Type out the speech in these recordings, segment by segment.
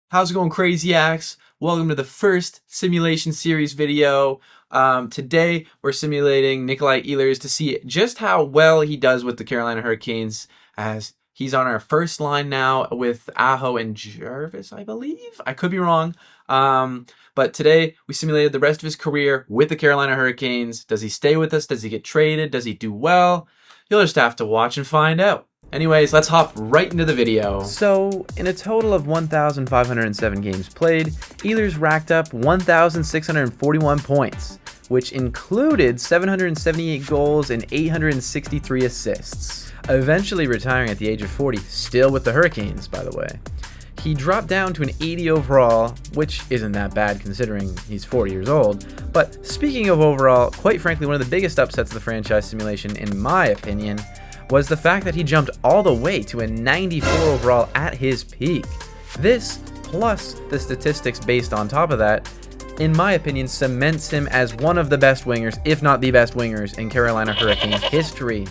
How's it going, Craziacs? Welcome to the first simulation series video. Today, we're simulating Nikolaj Ehlers to see just how well he does with the Carolina Hurricanes, as he's on our first line now with Aho and Jarvis, I believe. I could be wrong. But today, we simulated the rest of his career with the Carolina Hurricanes. Does he stay with us? Does he get traded? Does he do well? You'll just have to watch and find out. Anyways, let's hop right into the video. So, in a total of 1,507 games played, Ehlers racked up 1,641 points, which included 778 goals and 863 assists. Eventually retiring at the age of 40, still with the Hurricanes, by the way. He dropped down to an 80 overall, which isn't that bad considering he's 40 years old. But speaking of overall, quite frankly, one of the biggest upsets of the franchise simulation, in my opinion, was the fact that he jumped all the way to a 94 overall at his peak. This, plus the statistics based on top of that, in my opinion, cements him as one of the best wingers, if not the best wingers, in Carolina Hurricanes history.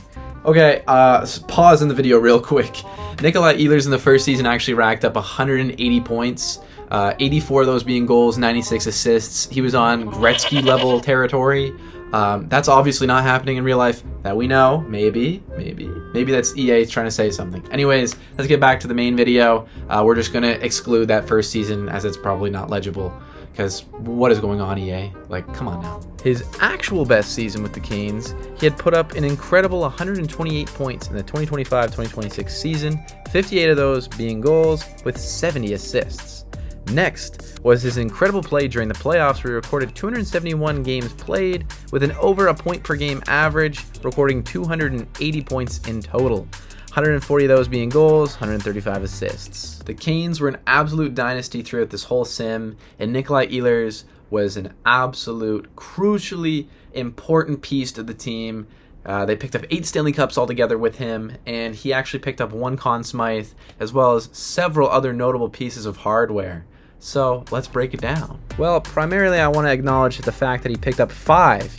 Okay, pause in the video real quick. Nikolaj Ehlers in the first season actually racked up 180 points, 84 of those being goals, 96 assists. He was on Gretzky level territory. That's obviously not happening in real life that we know. Maybe that's EA trying to say something. Anyways, let's get back to the main video. We're just going to exclude that first season as it's probably not legible. Because what is going on, EA? Like, come on now. His actual best season with the Canes, he had put up an incredible 128 points in the 2025-2026 season, 58 of those being goals with 70 assists. Next was his incredible play during the playoffs, where he recorded 271 games played with an over a point per game average, recording 280 points in total. 140 of those being goals, 135 assists. The Canes were an absolute dynasty throughout this whole sim, and Nikolaj Ehlers was an absolute, crucially important piece to the team. They picked up 8 Stanley Cups altogether with him, and he actually picked up 1 Conn Smythe, as well as several other notable pieces of hardware. So let's break it down. Well, primarily I want to acknowledge the fact that he picked up 5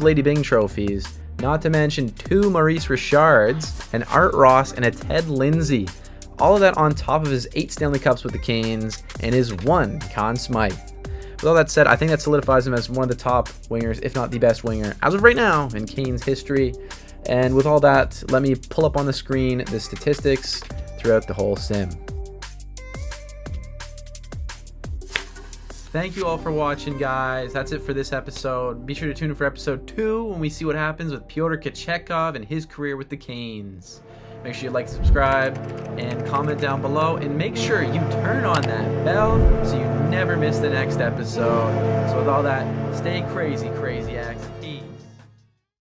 Lady Byng trophies, not to mention 2 Maurice Richards, an Art Ross, and a Ted Lindsay. All of that on top of his 8 Stanley Cups with the Canes and his 1 Conn Smythe. With all that said, I think that solidifies him as one of the top wingers, if not the best winger, as of right now in Canes history. And with all that, let me pull up on the screen the statistics throughout the whole sim. Thank you all for watching, guys. That's it for this episode. Be sure to tune in for episode 2 when we see what happens with Pyotr Kochetkov and his career with the Canes. Make sure you like, subscribe, and comment down below. And make sure you turn on that bell so you never miss the next episode. So with all that, stay crazy, Craziacs. Peace.